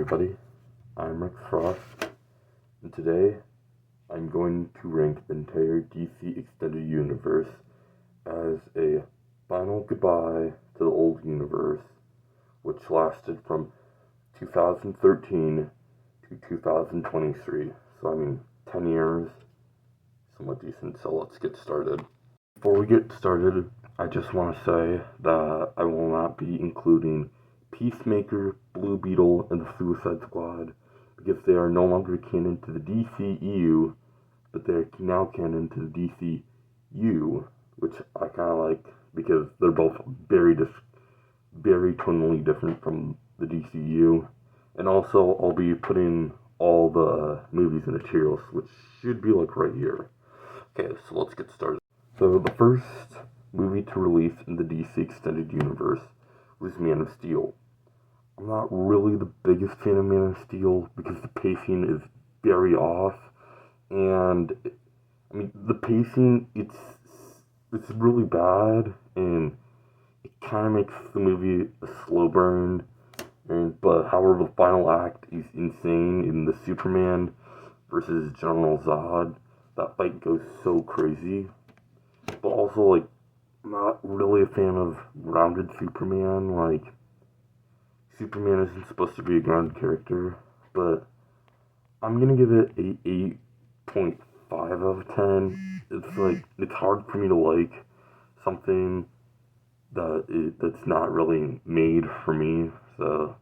everybody, I'm Rick Frost, and today I'm going to rank the entire DC Extended Universe as a final goodbye to the old universe, which lasted from 2013 to 2023, so 10 years, somewhat decent, so let's get started. Before we get started, I just want to say that I will not be including Peacemaker, Blue Beetle, and the Suicide Squad because they are no longer canon to the DCEU, but they are now canon to the DCU, which I kind of like because they're both very tonally different from the DCU. And also, I'll be putting all the movies and materials, which should be like right here. Okay, so let's get started. So the first movie to release in the DC Extended Universe was Man of Steel. I'm not really the biggest fan of Man of Steel because the pacing is very off, and the pacing it's really bad, and it kind of makes the movie a slow burn. But however, the final act is insane in the Superman versus General Zod. That fight goes so crazy. But also, I'm not really a fan of grounded Superman. Superman isn't supposed to be a grounded character, but I'm gonna give it a 8.5 out of 10. It's hard for me to like something that's not really made for me. So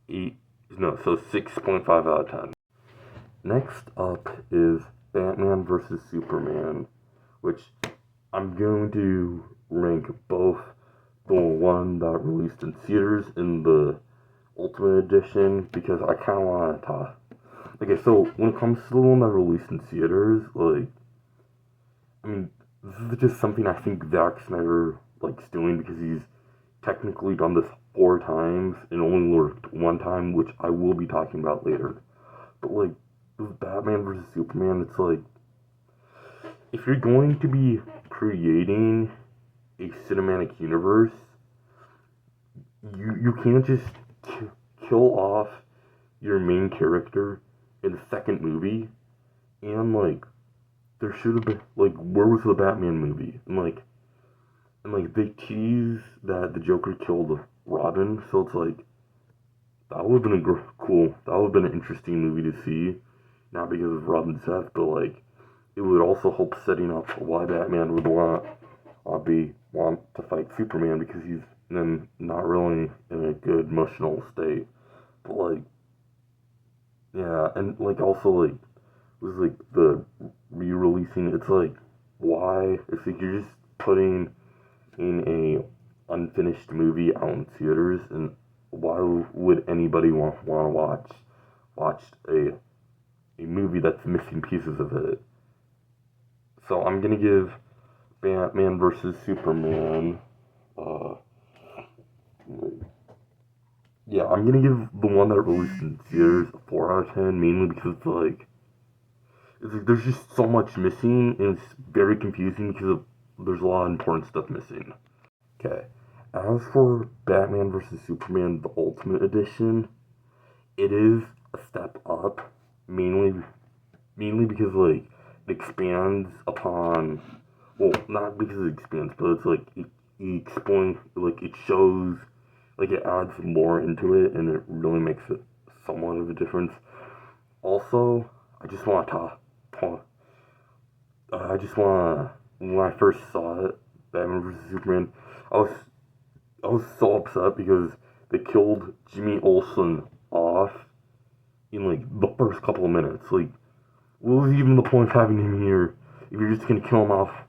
6.5 out of 10. Next up is Batman vs. Superman, which I'm going to rank both the one that released in theaters and the Ultimate Edition because I kind of want to talk. Okay, so when it comes to the one that released in theaters, this is just something I think Zack Snyder likes doing because he's technically done this 4 times and only worked 1 time, which I will be talking about later. But with Batman vs. Superman, it's if you're going to be creating a cinematic universe, you can't just kill off your main character in the second movie, and there should have been where was the Batman movie, and they tease that the Joker killed Robin, so it's that would have been cool, that would have been an interesting movie to see, not because of Robin's death, but it would also help setting up why Batman would want to fight Superman because he's then not really in a good emotional state. But yeah, and also it was the re-releasing. It's why? It's you're just putting in a unfinished movie out in theaters, and why would anybody want to watch a movie that's missing pieces of it? So I'm gonna give Batman vs. Superman. I'm gonna give the one that released in theaters a 4 out of 10, mainly because there's just so much missing, and it's very confusing because there's a lot of important stuff missing. Okay, as for Batman vs. Superman, the Ultimate Edition, it is a step up, mainly because it expands upon, well, not because it expands, but it's it explains, it shows, it adds more into it, and it really makes it somewhat of a difference. Also, I just want to when I first saw it, Batman vs. Superman, I was so upset because they killed Jimmy Olsen off in the first couple of minutes. What was even the point of having him here if you're just gonna kill him off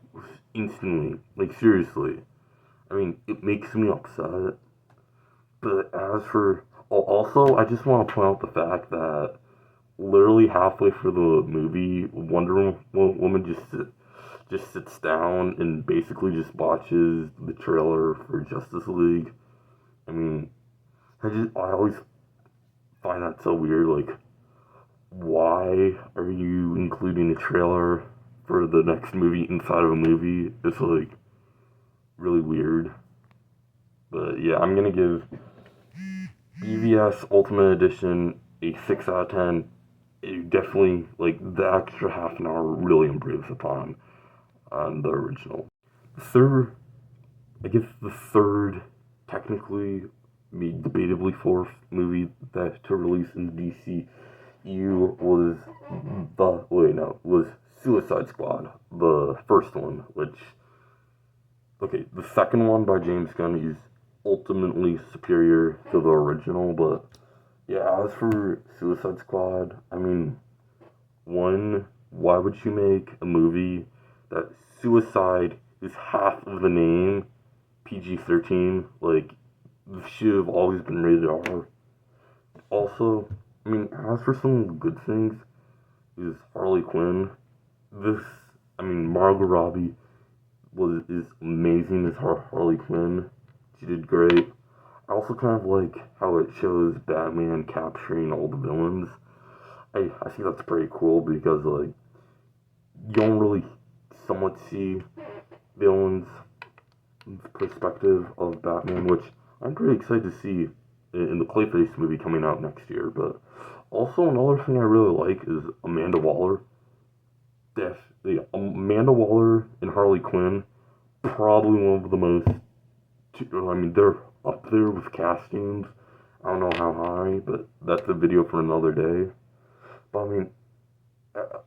instantly? Seriously. It makes me upset. But as for... Also, I just want to point out the fact that literally halfway through the movie, Wonder Woman just sits down and basically just watches the trailer for Justice League. I always find that so weird. Why are you including a trailer for the next movie inside of a movie? It's really weird. But yeah, I'm gonna give BVS Ultimate Edition a 6 out of 10. It definitely, like, the extra half an hour really improves upon the original. I guess the third, technically, debatably fourth movie that to release in the DCEU was Suicide Squad, the first one, which, okay, the second one by James Gunn is ultimately superior to the original, but yeah, as for Suicide Squad, I mean, one, why would you make a movie that suicide is half of the name, PG-13? Like, this should have always been rated R. Also, I mean, as for some of the good things, is Harley Quinn. This, I mean, Margot Robbie is amazing as Harley Quinn. She did great. I also kind of like how it shows Batman capturing all the villains. I think that's pretty cool because, like, you don't really somewhat see villains' perspective of Batman, which I'm pretty excited to see in the Clayface movie coming out next year. But also another thing I really like is Amanda Waller. Amanda Waller and Harley Quinn, probably one of the most. I mean, they're up there with castings. I don't know how high, but that's a video for another day. But I mean,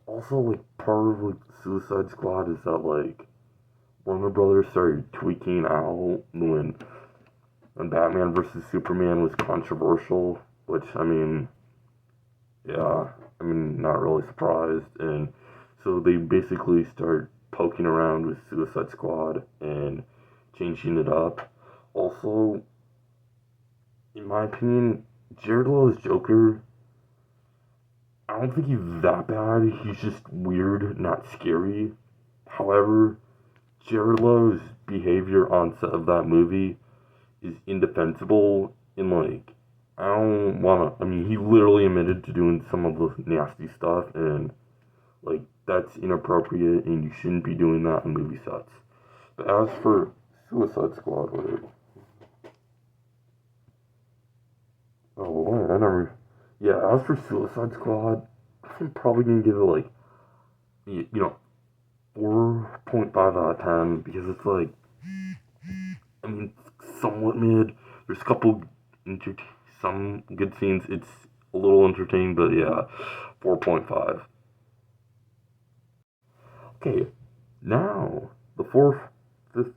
also, like, part of, like, Suicide Squad is that, like, Warner Brothers started tweaking out when Batman versus Superman was controversial, which, I mean, yeah, I mean, not really surprised. And so they basically start poking around with Suicide Squad and changing it up. Also, in my opinion, Jared Leto's Joker, I don't think he's that bad. He's just weird, not scary. However, Jared Leto's behavior on set of that movie is indefensible. And, like, I don't wanna. I mean, he literally admitted to doing some of the nasty stuff, and, like, that's inappropriate, and you shouldn't be doing that in movie sets. But as for Suicide Squad, wait. Oh, wait, I never. Yeah, as for Suicide Squad, I'm probably gonna give it, like, 4.5 out of 10, because it's like, I mean, somewhat mid. There's a couple some good scenes. It's a little entertaining, but yeah, 4.5. Okay, now fifth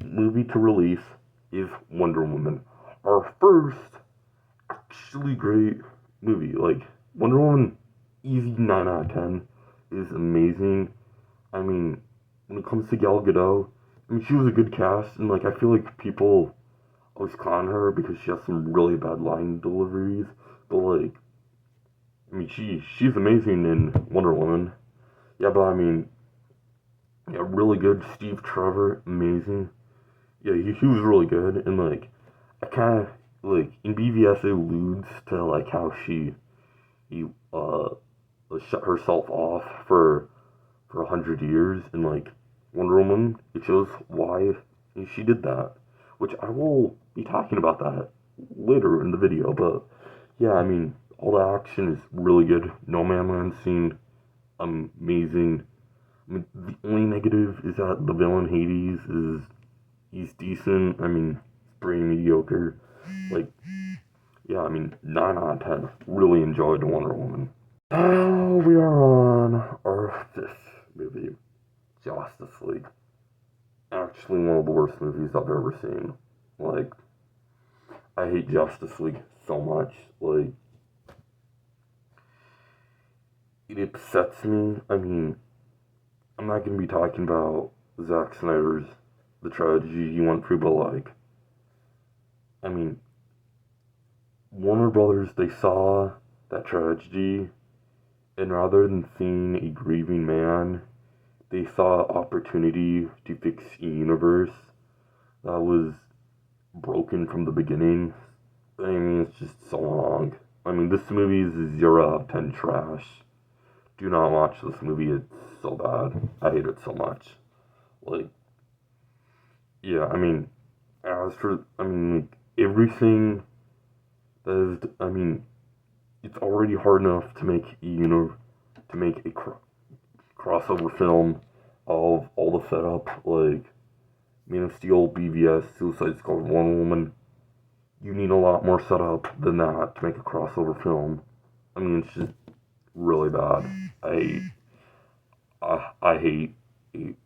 movie to release is Wonder Woman. Our first actually great movie. Like, Wonder Woman, easy 9 out of 10, is amazing. I mean, when it comes to Gal Gadot, I mean, she was a good cast, and, like, I feel like people always con her because she has some really bad line deliveries. But, like, I mean, she's amazing in Wonder Woman. Yeah, but I mean, yeah, really good. Steve Trevor, amazing. Yeah, he was really good, and, like, I kind of, like, in BVS it alludes to, like, how he shut herself off for 100 years, and, like, Wonder Woman, it shows why she did that, which I will be talking about that later in the video. But yeah, I mean, all the action is really good. No Man Land scene, amazing. I mean, the only negative is that the villain Hades he's decent. I mean, it's pretty mediocre. Like, yeah, I mean, 9 out of 10. Really enjoyed Wonder Woman. Now we are on our fifth movie, Justice League. Actually, one of the worst movies I've ever seen. Like, I hate Justice League so much. Like, it upsets me. I mean, I'm not gonna be talking about Zack Snyder's the tragedy he went through, but, like, I mean, Warner Brothers, they saw that tragedy, and rather than seeing a grieving man, they saw opportunity to fix a universe that was broken from the beginning. I mean, it's just so long. I mean, this movie is a 0 out of 10 trash. Do not watch this movie. It's so bad. I hate it so much. Like, yeah, I mean, I mean, like, everything that is, I mean, it's it's already hard enough to make a crossover film of all the setup, like Man of Steel, BVS, Suicide Squad, Wonder Woman. You need a lot more setup than that to make a crossover film. I mean, it's just really bad. I hate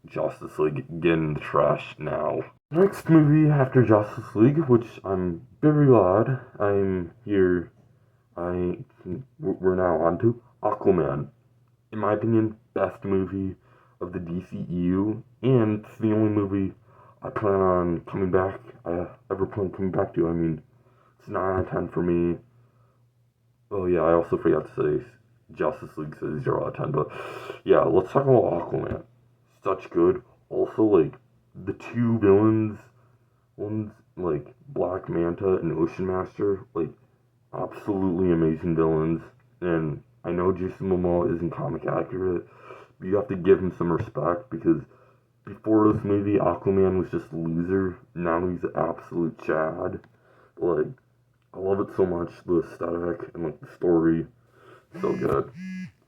Justice League getting in the trash now. Next movie after Justice League, which I'm very glad we're now on to Aquaman. In my opinion, best movie of the DCEU, and it's the only movie I ever plan on coming back to. I mean, it's 9 out of 10 for me. Oh yeah, I also forgot to say Justice League says 0 out of 10, but yeah, let's talk about Aquaman. Such good. Also, like, the two villains, one's like Black Manta and Ocean Master, like, absolutely amazing villains. And I know Jason Momoa isn't comic accurate, but you have to give him some respect, because before this movie, Aquaman was just a loser. Now he's an absolute Chad. Like, I love it so much. The aesthetic and like the story, so good.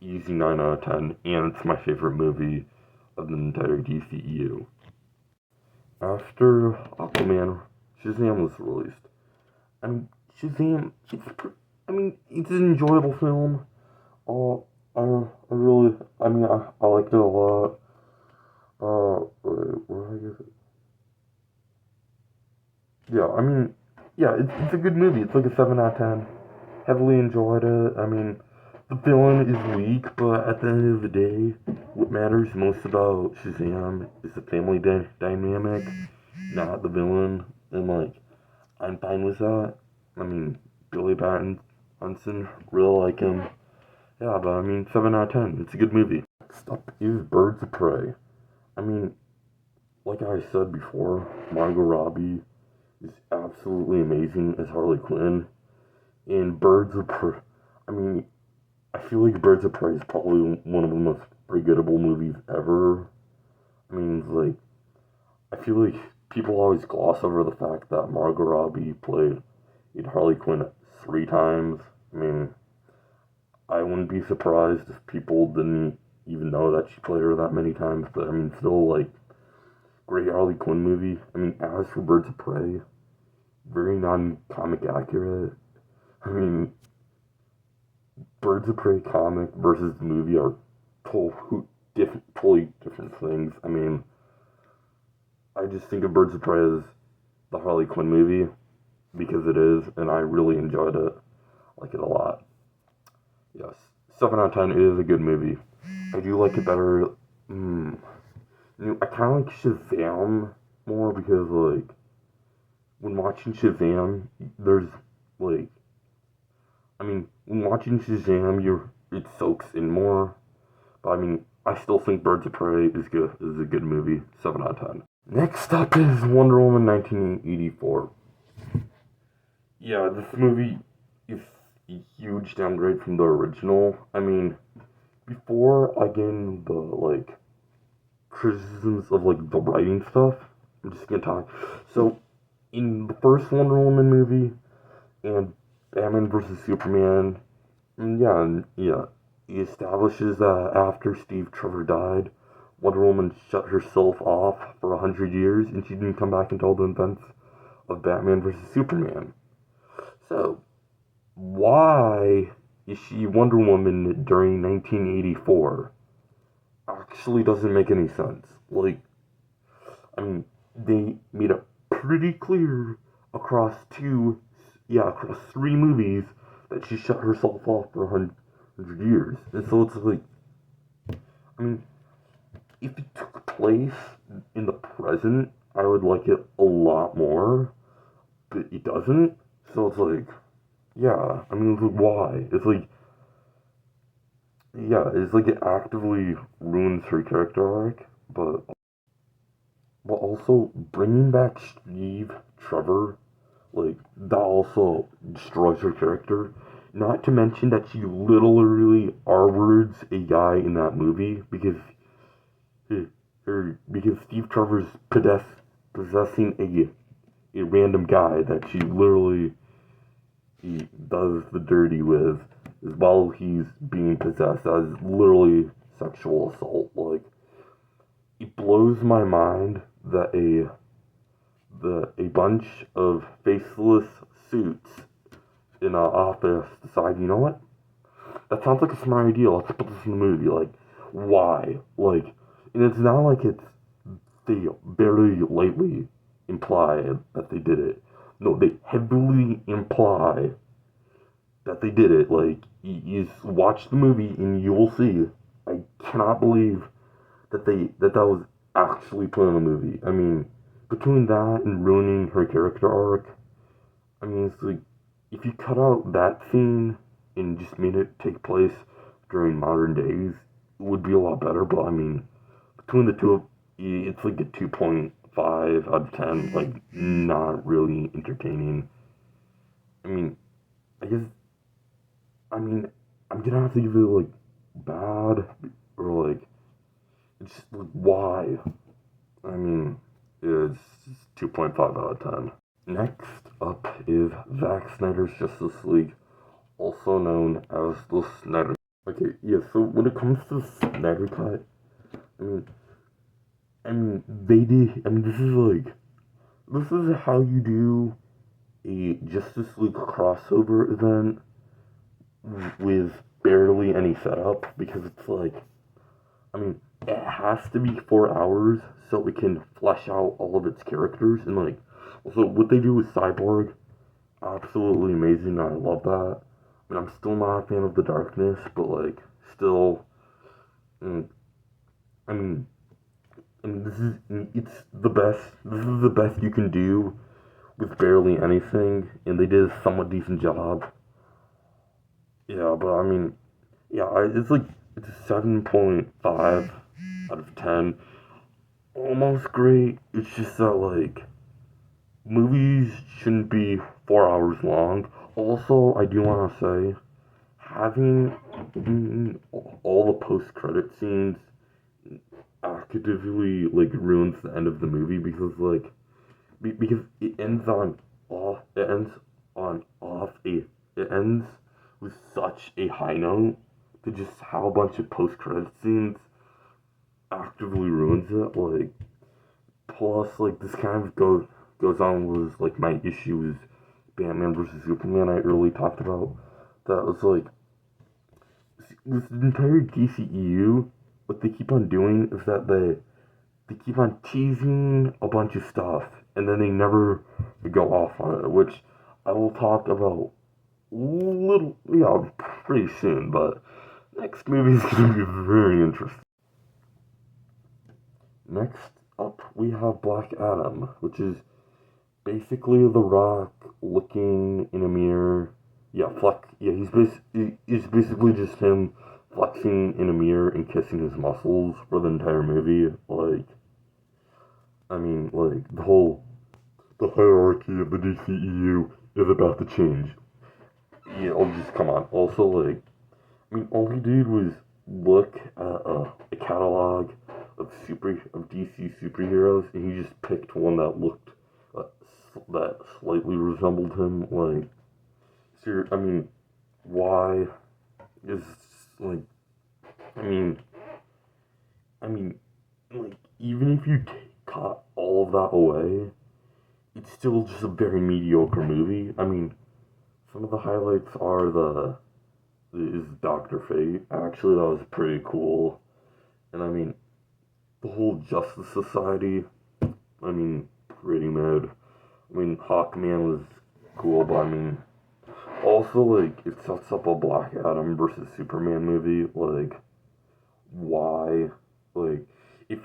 Easy 9 out of 10, and it's my favorite movie of the entire DCEU. After Aquaman, Shazam was released. I mean, Shazam, it's an enjoyable film. I liked it a lot. Where did I get it? It's a good movie. It's like a 7 out of 10. Heavily enjoyed it. I mean, the villain is weak, but at the end of the day, what matters most about Shazam is the family dynamic, not the villain. And, like, I'm fine with that. I mean, Billy Battinson, really like him. Yeah, but I mean, 7 out of 10. It's a good movie. Next up is Birds of Prey. I mean, like I said before, Margot Robbie is absolutely amazing as Harley Quinn. And Birds of Prey, I feel like Birds of Prey is probably one of the most forgettable movies ever. I mean, it's like, I feel like people always gloss over the fact that Margot Robbie played Harley Quinn 3 times. I mean, I wouldn't be surprised if people didn't even know that she played her that many times, but I mean, still, like, great Harley Quinn movie. I mean, as for Birds of Prey, very non-comic accurate. I mean, Birds of Prey comic versus the movie are totally different things. I mean, I just think of Birds of Prey as the Harley Quinn movie, because it is, and I really enjoyed it. I like it a lot. Yes, 7 out of 10, it is a good movie. I do like it better. I kind of like Shazam more, because, like, when watching Shazam, when watching Shazam, it soaks in more. But I mean, I still think Birds of Prey is a good movie. 7 out of 10. Next up is Wonder Woman 1984. Yeah, this movie is a huge downgrade from the original. I mean, before I get into the, like, criticisms of, like, the writing stuff, I'm just gonna talk. So, in the first Wonder Woman movie, and Batman vs. Superman, he establishes that after Steve Trevor died, Wonder Woman shut herself off for 100 years, and she didn't come back until the events of Batman vs. Superman. So, why is she Wonder Woman during 1984? Actually doesn't make any sense. Like, I mean, they made it pretty clear across 3 movies that she shut herself off for 100 years. And so it's like, I mean, if it took place in the present, I would like it a lot more, but it doesn't. So it's like, yeah, I mean, it's like, why? It's like it actively ruins her character arc, but also bringing back Steve Trevor, like, that also destroys her character. Not to mention that she literally R-words a guy in that movie, because Steve Trevor's possessing a random guy that he does the dirty with. is while he's being possessed. That is literally sexual assault. Like, it blows my mind that a bunch of faceless suits in an office decide, you know what? That sounds like a smart idea. Let's put this in the movie. Like, why? Like, and it's not like they barely lightly imply that they did it. No, they heavily imply that they did it. Like, you watch the movie and you will see. I cannot believe that was actually put in the movie. I mean, between that and ruining her character arc, I mean, it's like, if you cut out that scene and just made it take place during modern days, it would be a lot better. But I mean, between the two, it's like a 2.5 out of 10. Like, not really entertaining. I mean, I guess, I mean, I'm gonna have to give it like bad or like, it's just like, why? I mean, it's 2.5 out of 10. Next up is Zack Snyder's Justice League, also known as the Snyder. Okay, yeah. So when it comes to Snyder Cut, I mean, they did. I mean, this is how you do a Justice League crossover event with barely any setup, because it's like, I mean, it has to be 4 hours so it can flesh out all of its characters. And like, also what they do with Cyborg, absolutely amazing. I love that. I mean, I'm still not a fan of the Darkness, but like, still, mm, I mean, it's the best. This is the best you can do with barely anything, and they did a somewhat decent job. Yeah, but I mean, yeah, it's a 7.5 out of 10. Almost great. It's just that, like, movies shouldn't be 4 hours long. Also, I do want to say, having all the post-credit scenes actively, like, ruins the end of the movie, because, like, because it ends on off a, it ends with such a high note, to just have a bunch of post-credit scenes actively ruins it. Like, plus, like, this kind of goes on with like my issue with Batman versus Superman I early talked about. That was like, with the entire DCEU, what they keep on doing is that they keep on teasing a bunch of stuff, and then they never go off on it, which I will talk about pretty soon. But next movie is going to be very interesting. Next up, we have Black Adam, which is basically The Rock looking in a mirror. Yeah, he's basically just him flexing in a mirror and kissing his muscles for the entire movie. Like, I mean, like, the hierarchy of the DCEU is about to change. Yeah, just come on. Also, like, I mean, all he did was look at a catalog of DC superheroes, and he just picked one that looked uh, that slightly resembled him. Like, I mean, why is like, I mean, I mean, like, even if you cut all of that away, it's still just a very mediocre movie. I mean, some of the highlights are is Dr. Fate. Actually, that was pretty cool. And I mean, the whole Justice Society, I mean, pretty mad. I mean, Hawkman was cool, but I mean, also, like, it sets up a Black Adam versus Superman movie. Like, why? Like, if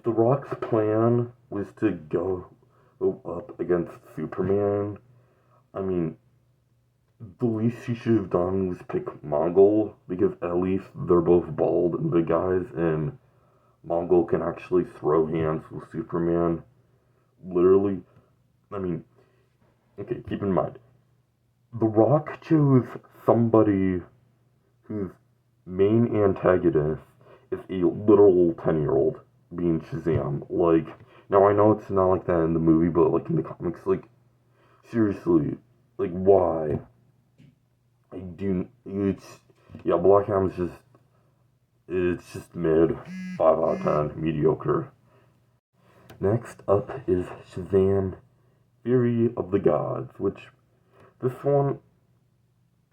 The Rock's plan was to go up against Superman, I mean, the least he should have done was pick Mongol, because at least they're both bald and big guys, and Mongol can actually throw hands with Superman. Literally, I mean, okay, keep in mind, The Rock chose somebody whose main antagonist is a literal 10-year-old, being Shazam. Like, now I know it's not like that in the movie, but like in the comics, like, seriously, like, why? Black Adam's it's just mid, 5 out of 10, mediocre. Next up is Shazam! Fury of the Gods, which this one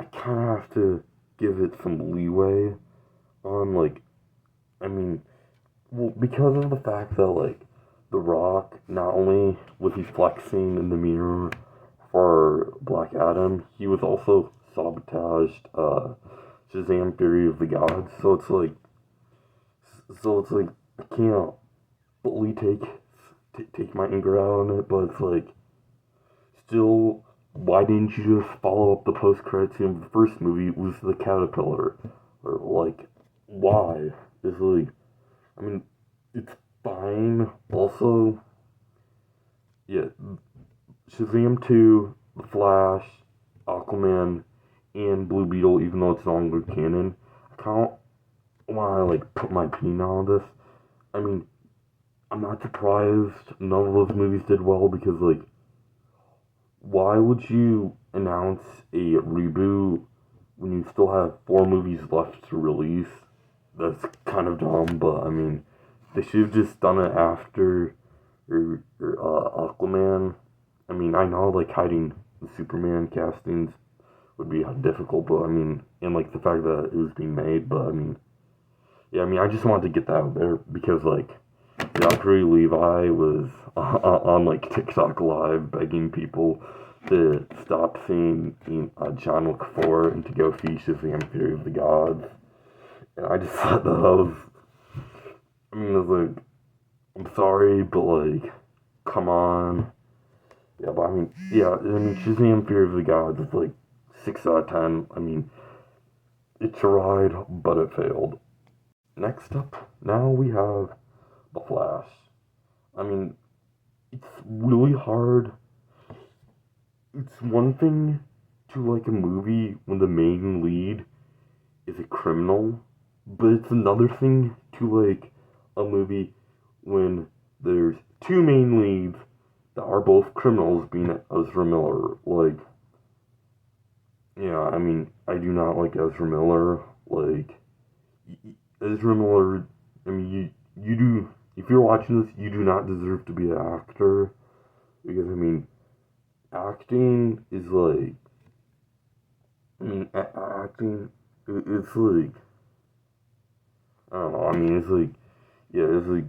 I kind of have to give it some leeway on, like, I mean, well, because of the fact that, like, The Rock, not only was he flexing in the mirror for Black Adam, he was also sabotaged Shazam! Fury of the Gods, so it's like, I can't fully take my anger out on it, but it's like, still, why didn't you just follow up the post-credit scene of the first movie with the caterpillar? Or, like, why? It's like, I mean, it's fine. Also, yeah, Shazam 2, The Flash, Aquaman, and Blue Beetle, even though it's no longer canon, I kind of want to, like, put my opinion on this. I mean, I'm not surprised none of those movies did well because, like, why would you announce a reboot when you still have 4 movies left to release? That's kind of dumb, but I mean, they should have just done it after Aquaman. I mean, I know, like, hiding the Superman castings would be difficult, but I mean, and, like, the fact that it was being made, but I mean, yeah, I mean, I just wanted to get that out there because, like, Zachary Levi was on, like, TikTok Live begging people to stop seeing John Wick 4 and to go see Shazam! Fury of the Gods. And I just thought that was, I mean, I was like, I'm sorry, but, like, come on. Yeah, but I mean, Shazam! Fury of the Gods is, like, 6 out of 10. I mean, it tried, but it failed. Next up, now we have The Flash. I mean, it's really hard. It's one thing to like a movie when the main lead is a criminal, but it's another thing to like a movie when there's 2 main leads that are both criminals being Ezra Miller. Like, yeah, I mean, I do not like Ezra Miller. Like, Ezra Miller, I mean, you do, if you're watching this, you do not deserve to be an actor. Because, I mean, acting is like, acting, it's like, I don't know, I mean, it's like, yeah, it's like,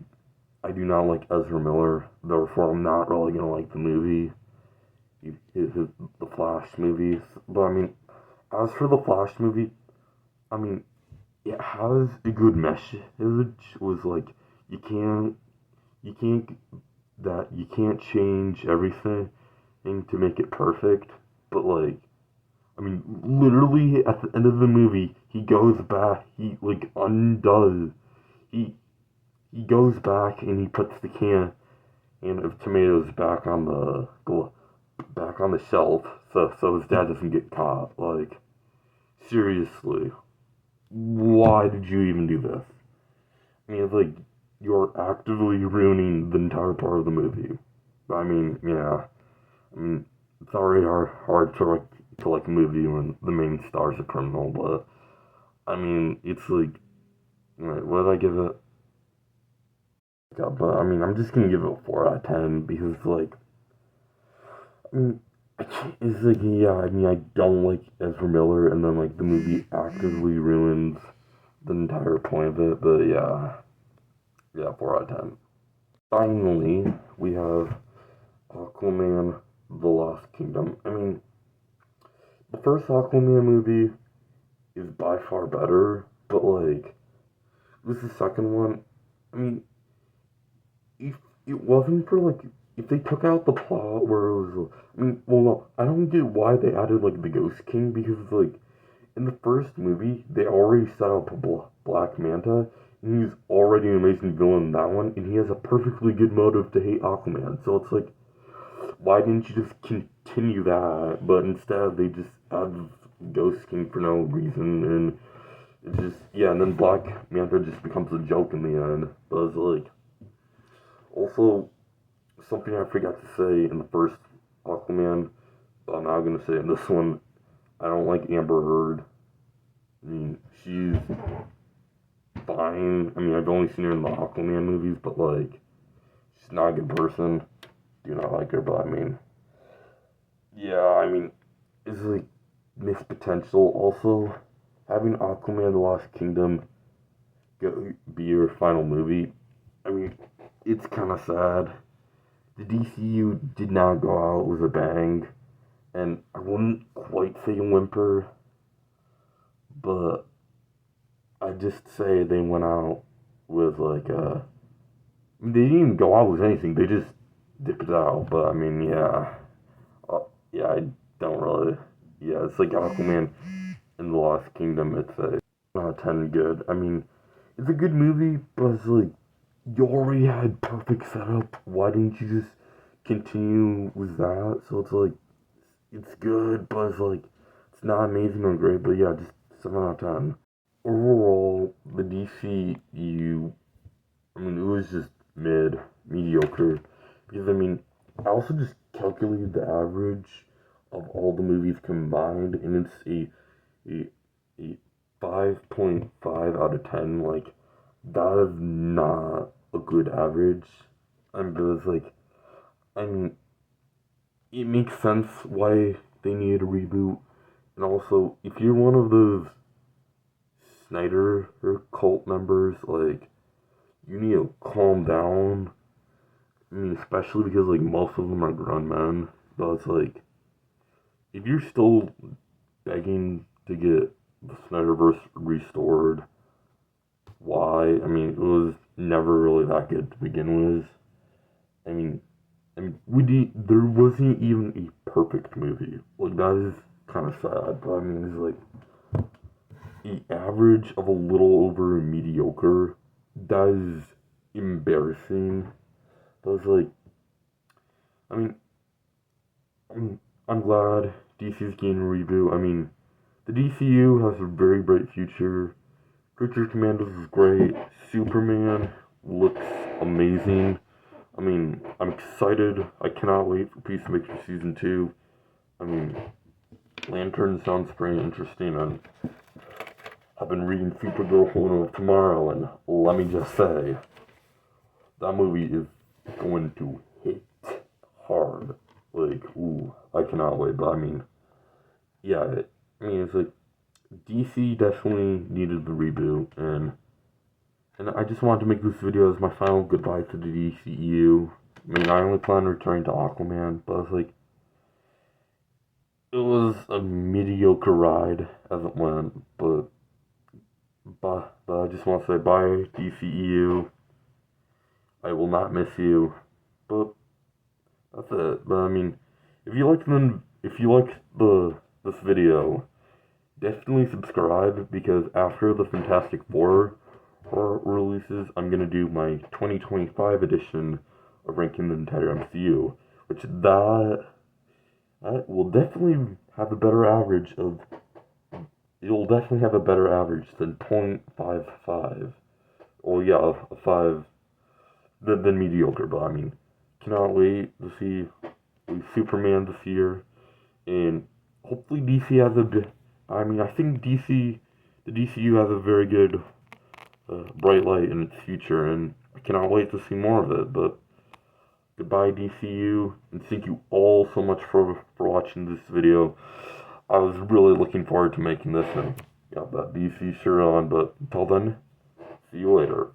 I do not like Ezra Miller, therefore I'm not really gonna like the movie, the Flash movies, but I mean, as for the Flash movie, I mean, it has a good message, was like, you can't change everything to make it perfect, but like, I mean, literally at the end of the movie, he goes back, he like undoes, he goes back and he puts the can of tomatoes back on the shelf, so his dad doesn't get caught. Like, seriously, why did you even do this? I mean, it's like you're actively ruining the entire part of the movie. I mean, yeah. I mean, it's already hard to like a movie when the main star's a criminal, but I mean, it's like, what did I give it? God, but I mean, I'm just gonna give it a 4 out of 10 because, like, I mean, it's like, yeah, I mean, I don't like Ezra Miller, and then, like, the movie actively ruins the entire point of it, but yeah, 4 out of 10. Finally, we have Aquaman The Lost Kingdom. I mean, the first Aquaman movie is by far better, but, like, this is the second one. I mean, if it wasn't for, like, if they took out the plot where it was, I mean, well, no, I don't get why they added, like, the Ghost King, because, like, in the first movie, they already set up a Black Manta, and he's already an amazing villain in that one, and he has a perfectly good motive to hate Aquaman, so it's like, why didn't you just continue that? But instead, they just added Ghost King for no reason, and it's just, yeah, and then Black Manta just becomes a joke in the end. But it's like, also, something I forgot to say in the first Aquaman, but I'm now gonna say in this one, I don't like Amber Heard. I mean, she's fine. I mean, I've only seen her in the Aquaman movies, but, like, she's not a good person. Do not like her, but, I mean, yeah, I mean, it's, like, missed potential. Also, having Aquaman The Lost Kingdom be your final movie, I mean, it's kind of sad. The DCU did not go out with a bang, and I wouldn't quite say whimper, but I'd just say they went out with like they didn't even go out with anything. They just dipped out. But I mean, yeah, yeah, I don't really. Yeah, it's like Aquaman and the Lost Kingdom. It's a 10 good. I mean, it's a good movie, but it's like you already had perfect setup. Why didn't you just continue with that? So it's like it's good, but it's like it's not amazing or great. But yeah, just 7 out of 10. Overall, the DCEU, I mean, it was just mediocre. Because, I mean, I also just calculated the average of all the movies combined, and it's a 5.5 out of 10. Like, that is not a good average. I mean, because, like, I mean, it makes sense why they needed a reboot. And also, if you're one of those Snyder or cult members, like, you need to calm down. I mean, especially because, like, most of them are grown men. But it's like, if you're still begging to get the Snyderverse restored, why? I mean, it was never really that good to begin with. I mean, there wasn't even a perfect movie. Like, that is kind of sad. But I mean, it's like the average of a little over mediocre. That is embarrassing. But it's like, I mean, I'm glad DC's getting a reboot. I mean, the DCU has a very bright future. Creature Commandos is great. Superman looks amazing. I mean, I'm excited. I cannot wait for Peacemaker Season 2. I mean, Lantern sounds pretty interesting, and I've been reading Supergirl Horror Tomorrow, and let me just say, that movie is going to hit hard. Like, ooh, I cannot wait. But I mean, yeah, it's like DC definitely needed the reboot, and I just wanted to make this video as my final goodbye to the DCEU. I mean, I only plan on returning to Aquaman, but it's like it was a mediocre ride as it went. But I just want to say bye, DCEU. I will not miss you. But that's it. But I mean, if you like this video, definitely subscribe, because after the Fantastic Four releases, I'm gonna do my 2025 edition of ranking the entire MCU, which that will definitely have a better average of. It'll definitely have a better average than 0.55. Well, yeah, a 5 than mediocre. But I mean, cannot wait to see Superman this year, and hopefully DC has I mean, I think the DCU has a very good bright light in its future, and I cannot wait to see more of it. But goodbye, DCU, and thank you all so much for watching this video. I was really looking forward to making this, and got that DC shirt on. But until then, see you later.